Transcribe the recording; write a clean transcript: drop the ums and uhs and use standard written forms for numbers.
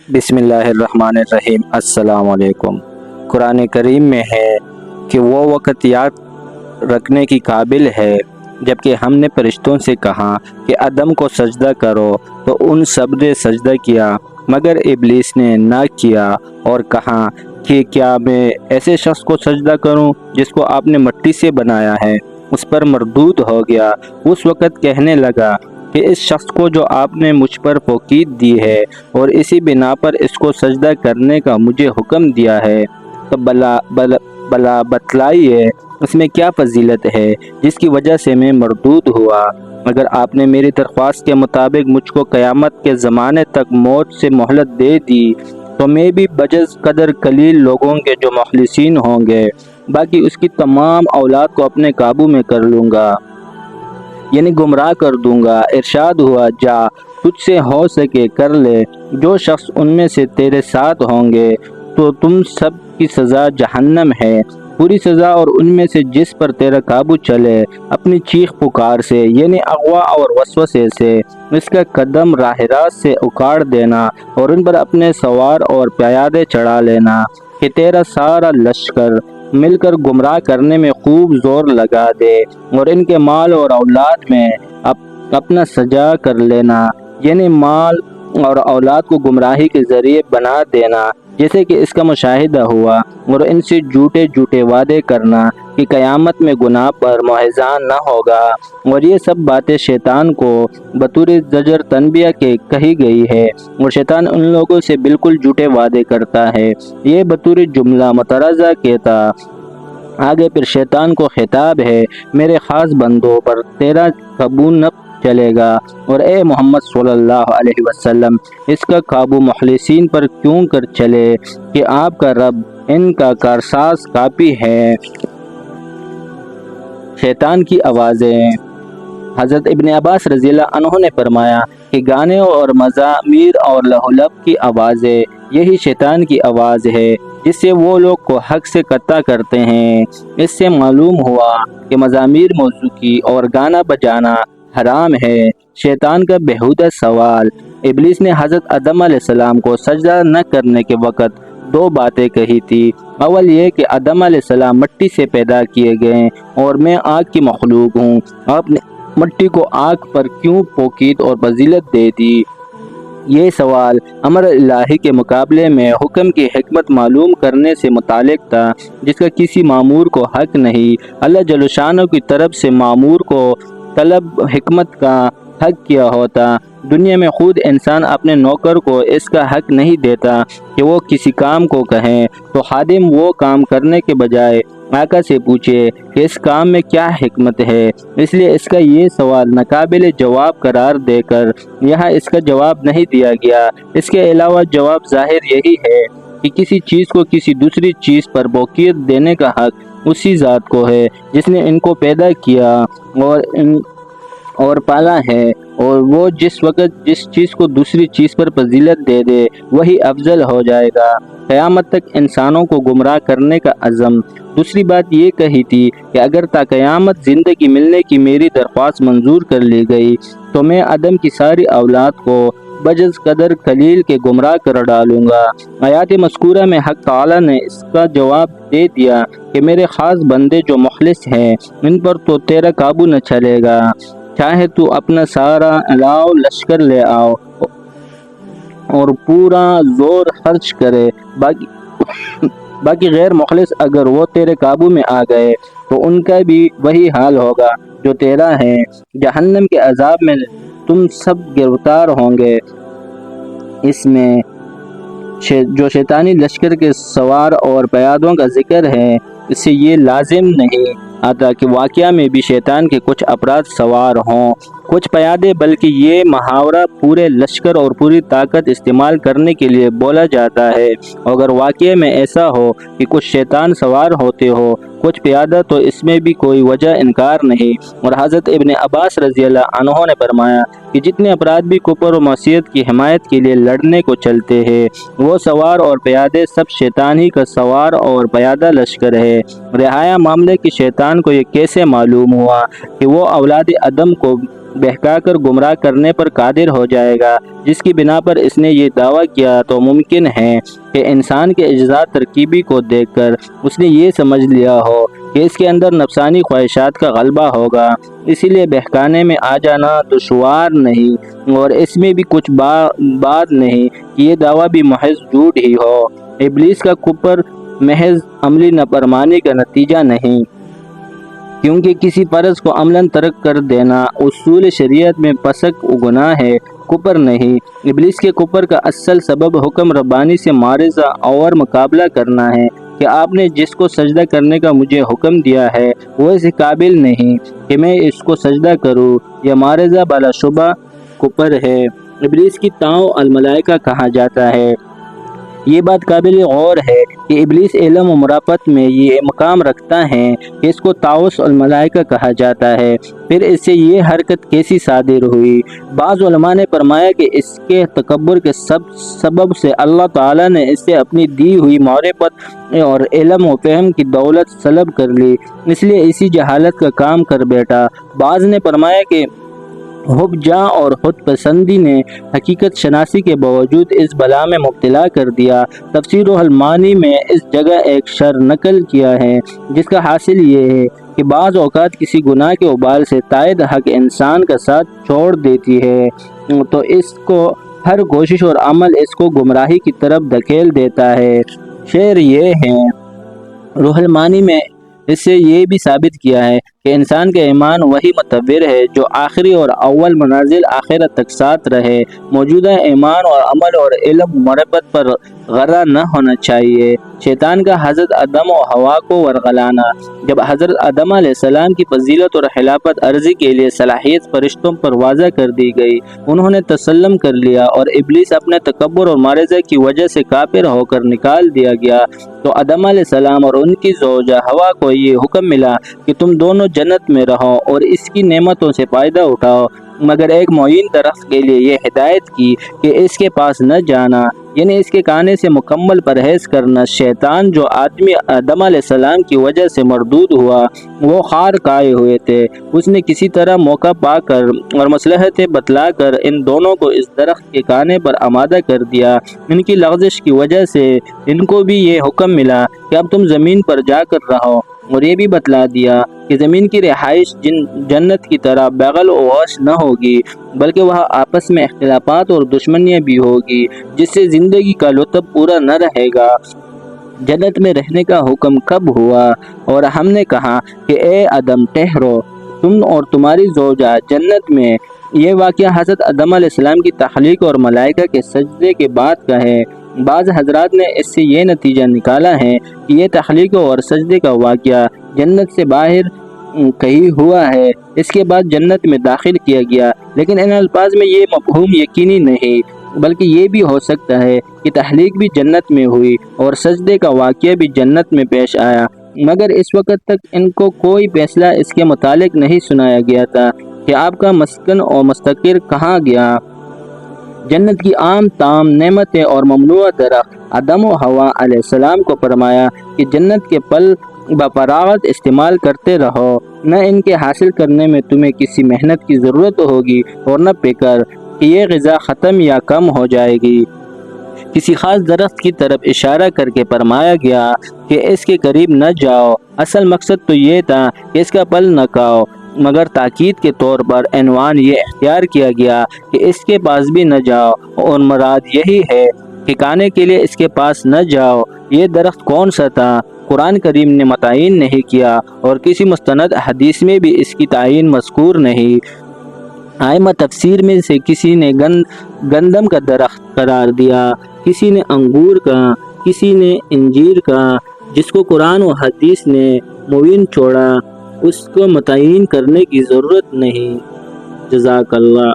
بسم اللہ الرحمن الرحیم۔ السلام علیکم۔ قرآن کریم میں ہے کہ وہ وقت یاد رکھنے کی قابل ہے جبکہ ہم نے فرشتوں سے کہا کہ آدم کو سجدہ کرو تو ان سب نے سجدہ کیا مگر ابلیس نے نہ کیا اور کہا کہ کیا میں ایسے شخص کو سجدہ کروں جس کو آپ نے مٹی سے بنایا ہے۔ اس پر مردود ہو گیا۔ اس وقت کہنے لگا کہ اس شخص کو جو آپ نے مجھ پر توقید دی ہے اور اسی بنا پر اس کو سجدہ کرنے کا مجھے حکم دیا ہے تو بلا بتلائیے اس میں کیا فضیلت ہے جس کی وجہ سے میں مردود ہوا۔ اگر آپ نے میری درخواست کے مطابق مجھ کو قیامت کے زمانے تک موت سے مہلت دے دی تو میں بھی بجز قدر قلیل لوگوں کے جو مخلصین ہوں گے، باقی اس کی تمام اولاد کو اپنے قابو میں کر لوں گا، یعنی گمراہ کر دوں گا۔ ارشاد ہوا، جا تجھ سے ہو سکے کر لے۔ جو شخص ان میں سے تیرے ساتھ ہوں گے تو تم سب کی سزا جہنم ہے، پوری سزا، اور ان میں سے جس پر تیرا قابو چلے اپنی چیخ پکار سے، یعنی اغوا اور وسوسے سے، اس کا قدم راہ راست سے اکاڑ دینا اور ان پر اپنے سوار اور پیادے چڑھا لینا کہ تیرا سارا لشکر مل کر گمراہ کرنے میں خوب زور لگا دے اور ان کے مال اور اولاد میں اپنا سجا کر لینا، یعنی مال اور اولاد کو گمراہی کے ذریعے بنا دینا جیسے کہ اس کا مشاہدہ ہوا، اور ان سے جھوٹے وعدے کرنا کہ قیامت میں گناہ پر محضان نہ ہوگا، اور یہ سب باتیں شیطان کو بطور زجر تنبیہ کے کہی گئی ہے، اور شیطان ان لوگوں سے بالکل جھوٹے وعدے کرتا ہے، یہ بطور جملہ مترازہ کہتا۔ آگے پھر شیطان کو خطاب ہے، میرے خاص بندوں پر تیرا قابو نہ چلے گا، اور اے محمد صلی اللہ علیہ وسلم اس کا قابو مخلصین پر کیوں کر چلے کہ آپ کا رب ان کا کارساز کافی ہے۔ شیطان کی آوازیں۔ حضرت ابن عباس رضی اللہ عنہ نے فرمایا کہ گانے اور مزامیر اور لہو لب کی آوازیں یہی شیطان کی آواز ہے جس سے وہ لوگ کو حق سے قطع کرتے ہیں۔ اس سے معلوم ہوا کہ مزامیر موسیقی اور گانا بجانا حرام ہے۔ شیطان کا بیہودہ سوال۔ ابلیس نے حضرت آدم علیہ السلام کو سجدہ نہ کرنے کے وقت دو باتیں کہی تھی۔ اول یہ کہ آدم علیہ السلام مٹی سے پیدا کیے گئے اور میں آگ کی مخلوق ہوں، آپ نے مٹی کو آگ پر کیوں توقید اور فضیلت دے دی؟ یہ سوال امر الہی کے مقابلے میں حکم کی حکمت معلوم کرنے سے متعلق تھا جس کا کسی مامور کو حق نہیں۔ اللہ جل شانہ کی طرف سے مامور کو طلب حکمت کا حق کیا ہوتا۔ دنیا میں خود انسان اپنے نوکر کو اس کا حق نہیں دیتا کہ وہ کسی کام کو کہیں تو خادم وہ کام کرنے کے بجائے آقا سے پوچھے کہ اس کام میں کیا حکمت ہے۔ اس لیے اس کا یہ سوال ناقابل جواب قرار دے کر یہاں اس کا جواب نہیں دیا گیا۔ اس کے علاوہ جواب ظاہر یہی ہے کہ کسی چیز کو کسی دوسری چیز پر فوقیت دینے کا حق اسی ذات کو ہے جس نے ان کو پیدا کیا اور پالا ہے، اور وہ جس وقت جس چیز کو دوسری چیز پر فضیلت دے دے وہی افضل ہو جائے گا۔ قیامت تک انسانوں کو گمراہ کرنے کا عزم۔ دوسری بات یہ کہی تھی کہ اگر تا قیامت زندگی ملنے کی میری درخواست منظور کر لی گئی تو میں آدم کی ساری اولاد کو بجز قدر قلیل کے گمراہ کر ڈالوں گا۔ آیات مذکورہ میں حق تعالی نے اس کا جواب دے دیا کہ میرے خاص بندے جو مخلص ہیں ان پر تو تیرا قابو نہ چلے گا، چاہے تو اپنا سارا الاؤ لشکر لے آؤ اور پورا زور خرچ کرے، باقی غیر مخلص اگر وہ تیرے قابو میں آ گئے تو ان کا بھی وہی حال ہوگا جو تیرا ہے۔ جہنم کے عذاب میں تم سب گرفتار ہوں گے۔ اس میں جو شیطانی لشکر کے سوار اور پیادوں کا ذکر ہے اس سے یہ لازم نہیں آتا کہ واقعہ میں بھی شیطان کے کچھ افراد سوار ہوں، کچھ پیادے، بلکہ یہ محاورہ پورے لشکر اور پوری طاقت استعمال کرنے کے لیے بولا جاتا ہے۔ اگر واقعے میں ایسا ہو کہ کچھ شیطان سوار ہوتے ہو کچھ پیادہ تو اس میں بھی کوئی وجہ انکار نہیں۔ اور حضرت ابن عباس رضی اللہ عنہ نے فرمایا کہ جتنے افراد بھی کفر و معصیت کی حمایت کے لیے لڑنے کو چلتے ہیں وہ سوار اور پیادے سب شیطان ہی کا سوار اور پیادہ لشکر ہے۔ رہایا معاملے کہ شیطان کو یہ کیسے معلوم ہوا کہ وہ اولاد آدم کو بہکا کر گمراہ کرنے پر قادر ہو جائے گا، جس کی بنا پر اس نے یہ دعویٰ کیا تو ممکن ہے کہ انسان کے اجزاء ترکیبی کو دیکھ کر اس نے یہ سمجھ لیا ہو کہ اس کے اندر نفسانی خواہشات کا غلبہ ہوگا، اسی لیے بہکانے میں آ جانا دشوار نہیں، اور اس میں بھی کچھ بات نہیں کہ یہ دعویٰ بھی محض جھوٹ ہی ہو۔ ابلیس کا کفر محض عملی نافرمانی کا نتیجہ نہیں، کیونکہ کسی فرض کو عملاً ترک کر دینا اصول شریعت میں فسق و گناہ ہے، کفر نہیں۔ ابلیس کے کفر کا اصل سبب حکم ربانی سے معارضہ اور مقابلہ کرنا ہے کہ آپ نے جس کو سجدہ کرنے کا مجھے حکم دیا ہے وہ اس قابل نہیں کہ میں اس کو سجدہ کروں، یہ معارضہ بلا شبہ کفر ہے۔ ابلیس کی طاؤں الملائکہ کہا جاتا ہے۔ یہ بات قابل غور ہے کہ ابلیس علم و مرافت میں یہ مقام رکھتا ہے کہ اس کو طاؤس الملائکہ کہا جاتا ہے، پھر اس سے یہ حرکت کیسی صادر ہوئی؟ بعض علماء نے فرمایا کہ اس کے تکبر کے سبب سے اللہ تعالیٰ نے اس سے اپنی دی ہوئی معرفت اور علم و فہم کی دولت سلب کر لی، اس لیے اسی جہالت کا کام کر بیٹھا۔ بعض نے فرمایا کہ حب جاں اور خود پسندی نے حقیقت شناسی کے باوجود اس بلا میں مبتلا کر دیا۔ تفسیر المعانی میں اس جگہ ایک شر نقل کیا ہے جس کا حاصل یہ ہے کہ بعض اوقات کسی گناہ کے وبال سے تائید حق انسان کا ساتھ چھوڑ دیتی ہے تو اس کو ہر کوشش اور عمل اس کو گمراہی کی طرف دھکیل دیتا ہے۔ شعر یہ ہے، روح المعانی میں اس سے یہ بھی ثابت کیا ہے کہ انسان کا ایمان وہی متبر ہے جو آخری اور اول منازل آخرت تک ساتھ رہے۔ موجودہ ایمان اور عمل اور علم و معرفت پر غرہ نہ ہونا چاہیے۔ شیطان کا حضرت آدم و حوا کو ورغلانا۔ جب حضرت آدم علیہ السلام کی فضیلت اور خلافت عرضی کے لیے صلاحیت فرشتوں پر واضح کر دی گئی، انہوں نے تسلم کر لیا اور ابلیس اپنے تکبر اور معرضہ کی وجہ سے کافر ہو کر نکال دیا گیا، تو آدم علیہ السلام اور ان کی زوجہ حوا کو یہ حکم ملا کہ تم دونوں جنت میں رہو اور اس کی نعمتوں سے فائدہ اٹھاؤ، مگر ایک معین درخت کے لیے یہ ہدایت کی کہ اس کے پاس نہ جانا، یعنی اس کے کھانے سے مکمل پرہیز کرنا۔ شیطان جو آدمی آدم علیہ السلام کی وجہ سے مردود ہوا، وہ خار کھائے ہوئے تھے، اس نے کسی طرح موقع پا کر اور مصلحتیں بتلا کر ان دونوں کو اس درخت کے کھانے پر آمادہ کر دیا۔ ان کی لغزش کی وجہ سے ان کو بھی یہ حکم ملا کہ اب تم زمین پر جا کر رہو، اور یہ بھی بتلا دیا کہ زمین کی رہائش جنت کی طرح بغل و وحش نہ ہوگی، بلکہ وہاں آپس میں اختلافات اور دشمنیاں بھی ہوگی، جس سے زندگی کا لطف پورا نہ رہے گا۔ جنت میں رہنے کا حکم کب ہوا؟ اور ہم نے کہا کہ اے آدم ٹھہرو، تم اور تمہاری زوجہ جنت میں۔ یہ واقعہ حضرت آدم علیہ السلام کی تخلیق اور ملائکہ کے سجدے کے بعد کا ہے۔ بعض حضرات نے اس سے یہ نتیجہ نکالا ہے کہ یہ تخلیق اور سجدے کا واقعہ جنت سے باہر کہیں ہوا ہے، اس کے بعد جنت میں داخل کیا گیا، لیکن ان الفاظ میں یہ مفہوم یقینی نہیں، بلکہ یہ بھی ہو سکتا ہے کہ تخلیق بھی جنت میں ہوئی اور سجدے کا واقعہ بھی جنت میں پیش آیا، مگر اس وقت تک ان کو کوئی فیصلہ اس کے متعلق نہیں سنایا گیا تھا کہ آپ کا مسکن اور مستقر کہاں گیا۔ جنت کی عام تام نعمتیں اور ممنوع درخت آدم و حوا علیہ السلام کو فرمایا کہ جنت کے پھل بفراغت استعمال کرتے رہو، نہ ان کے حاصل کرنے میں تمہیں کسی محنت کی ضرورت ہوگی اور نہ فکر کہ یہ غذا ختم یا کم ہو جائے گی۔ کسی خاص درخت کی طرف اشارہ کر کے فرمایا گیا کہ اس کے قریب نہ جاؤ، اصل مقصد تو یہ تھا کہ اس کا پھل نہ کھاؤ، مگر تاکید کے طور پر عنوان یہ اختیار کیا گیا کہ اس کے پاس بھی نہ جاؤ، اور مراد یہی ہے کہ کھانے کے لیے اس کے پاس نہ جاؤ۔ یہ درخت کون سا تھا؟ قرآن کریم نے متعین نہیں کیا اور کسی مستند حدیث میں بھی اس کی تعین مذکور نہیں۔ ائمہ تفسیر میں سے کسی نے گندم کا درخت قرار دیا، کسی نے انگور کا، کسی نے انجیر کا، جس کو قرآن و حدیث نے مبین چھوڑا اس کو متعین کرنے کی ضرورت نہیں۔ جزاک اللہ۔